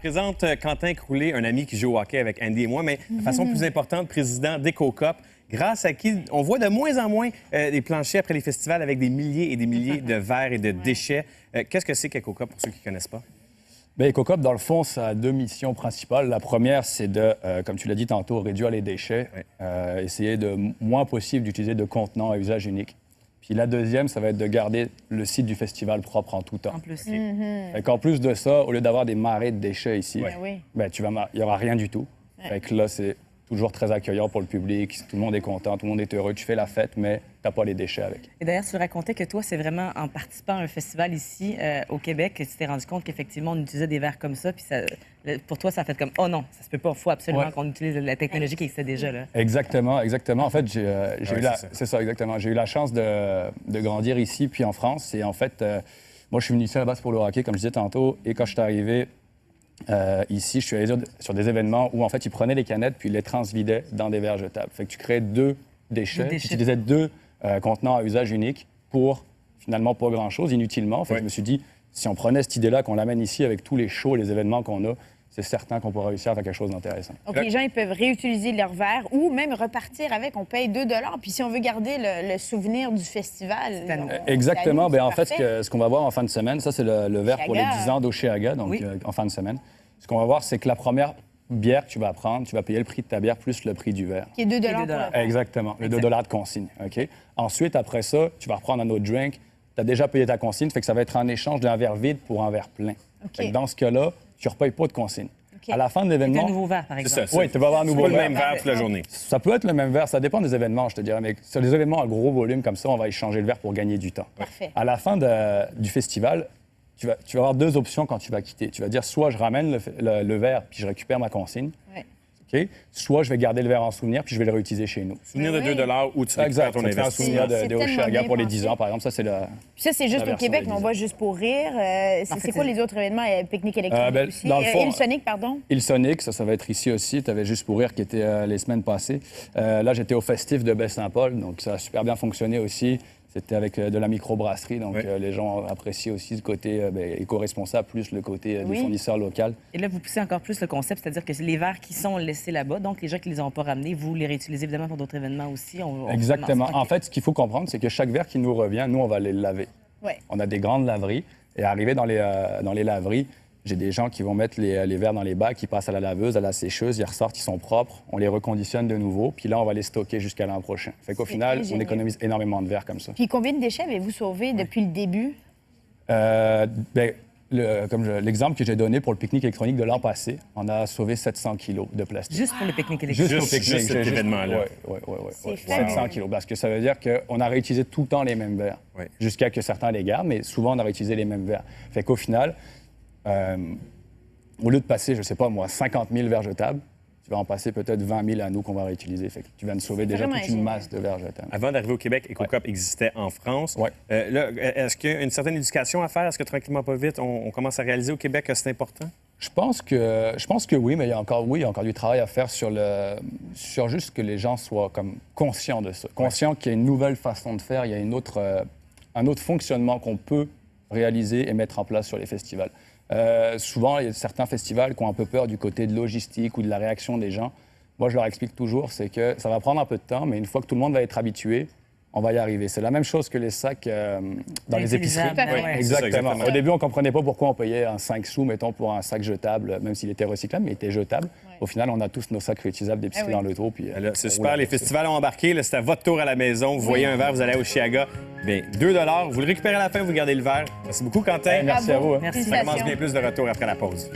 présente Quentin Croulé, un ami qui joue au hockey avec Andy et moi, mais de façon plus importante, président d'EcoCop, grâce à qui on voit de moins en moins des planchers après les festivals avec des milliers et des milliers de verres et de déchets. Qu'est-ce que c'est qu'EcoCop pour ceux qui ne connaissent pas? Bien, EcoCop, dans le fond, ça a deux missions principales. La première, c'est de, comme tu l'as dit tantôt, réduire les déchets, essayer de moins possible d'utiliser de contenants à usage unique. Puis la deuxième, ça va être de garder le site du festival propre en tout temps. En plus. En plus de ça, au lieu d'avoir des marées de déchets ici, ben, il n'y aura rien du tout. Fait que là, c'est toujours très accueillant pour le public. Tout le monde est content, tout le monde est heureux. Tu fais la fête, mais tu n'as pas les déchets avec. Et d'ailleurs, tu racontais que toi, c'est vraiment en participant à un festival ici, au Québec, que tu t'es rendu compte qu'effectivement, on utilisait des verres comme ça. Puis pour toi, ça a fait comme, oh non, ça se peut pas. Il faut absolument qu'on utilise la technologie qui existait déjà. Là. Exactement. En fait, c'est ça, exactement. J'ai eu la chance de grandir ici, puis en France. Et en fait, moi, je suis venu ici à la base pour le hockey, comme je disais tantôt. Et quand je suis arrivé ici, je suis allé sur des événements où, en fait, ils prenaient les canettes puis ils les transvidaient dans des verres jetables. Fait que tu crées deux déchets. Tu utilisais deux contenants à usage unique pour, finalement, pas grand-chose, inutilement. Fait que je me suis dit, si on prenait cette idée-là, qu'on l'amène ici avec tous les shows, les événements qu'on a, c'est certain qu'on pourra réussir à faire quelque chose d'intéressant. Donc, les gens, ils peuvent réutiliser leur verre ou même repartir avec. On paye 2 $. Puis si on veut garder le souvenir du festival... Exactement. Bien, en fait, ce qu'on va voir en fin de semaine, ça, c'est le verre pour les 10 ans d'Oshéaga, donc en fin de semaine. Ce qu'on va voir, c'est que la première bière que tu vas prendre, tu vas payer le prix de ta bière plus le prix du verre. Qui est 2 $ pour le verre. Exactement. Le 2 $ de consigne. OK? Ensuite, après ça, tu vas reprendre un autre drink. Tu as déjà payé ta consigne, fait que ça va être en échange d'un verre vide pour un verre plein. Fait que dans ce cas-là, tu ne repayes pas de consigne. À la fin de l'événement... C'est un nouveau verre, par exemple. Oui, tu vas avoir un nouveau verre. Pas le même verre toute la journée. Ça peut être le même verre, ça dépend des événements, je te dirais. Mais sur les événements à gros volume comme ça, on va échanger le verre pour gagner du temps. Parfait. À la fin du festival, tu vas avoir deux options quand tu vas quitter. Tu vas dire soit je ramène le verre puis je récupère ma consigne. Okay? Soit je vais garder le verre en souvenir puis je vais le réutiliser chez nous. Souvenir de 2 $ ou tu récupères ton investissement. Un souvenir de Oshéaga pour les 10 ans, par exemple. Ça, c'est le. Puis ça, c'est juste au Québec, mais on voit juste pour rire. C'est quoi les autres événements? Pique-nique électronique aussi. Dans le fond, Ilsonic, pardon. Ilsonic, ça va être ici aussi. Tu avais juste pour rire qui était les semaines passées. Là, j'étais au festif de Baie-Saint-Paul, donc ça a super bien fonctionné aussi. C'était avec de la microbrasserie, donc les gens apprécient aussi le côté éco-responsable, plus le côté des fournisseurs locaux. Et là, vous poussez encore plus le concept, c'est-à-dire que les verres qui sont laissés là-bas, donc les gens qui ne les ont pas ramenés, vous les réutilisez évidemment pour d'autres événements aussi. Exactement. En fait, ce qu'il faut comprendre, c'est que chaque verre qui nous revient, nous, on va les laver. On a des grandes laveries, et arrivé dans les laveries, j'ai des gens qui vont mettre les verres dans les bacs, ils passent à la laveuse, à la sécheuse, ils ressortent, ils sont propres, on les reconditionne de nouveau, puis là, on va les stocker jusqu'à l'an prochain. Fait qu'au final, on économise énormément de verres comme ça. Puis combien de déchets avez-vous sauvé depuis le début? L'exemple que j'ai donné pour le pique-nique électronique de l'an passé, on a sauvé 700 kilos de plastique. Juste pour le pique-nique électronique? Juste cet événement-là. Oui. 700 kilos. Parce que ça veut dire qu'on a réutilisé tout le temps les mêmes verres, jusqu'à que certains les gardent, mais souvent, on a réutilisé les mêmes verres. Fait qu'au final, au lieu de passer, je ne sais pas moi, 50 000 verres jetables, tu vas en passer peut-être 20 000 à nous qu'on va réutiliser. Fait que tu viens de sauver déjà toute une masse de verres jetables. Avant d'arriver au Québec, EcoCop existait en France. Là, est-ce qu'il y a une certaine éducation à faire? Est-ce que tranquillement, pas vite, on commence à réaliser au Québec que c'est important? Je pense que oui, mais il y a encore du travail à faire sur juste que les gens soient comme conscients de ça. Conscients qu'il y a une nouvelle façon de faire, il y a un autre fonctionnement qu'on peut réaliser et mettre en place sur les festivals. Souvent, il y a certains festivals qui ont un peu peur du côté de logistique ou de la réaction des gens. Moi, je leur explique toujours, c'est que ça va prendre un peu de temps, mais une fois que tout le monde va être habitué, on va y arriver. C'est la même chose que les sacs dans les épiceries. Exactement. Au début, on ne comprenait pas pourquoi on payait un 5 sous, mettons, pour un sac jetable, même s'il était recyclable, mais il était jetable. Au final, on a tous nos sacs réutilisables d'épicerie dans le trou. C'est super. Les festivals ont embarqué. C'est à votre tour à la maison. Vous voyez un verre, vous allez à Oshéaga. Bien, 2 $. Vous le récupérez à la fin, vous gardez le verre. Merci beaucoup, Quentin. Merci à vous. Merci. Ça commence bien plus de retour après la pause.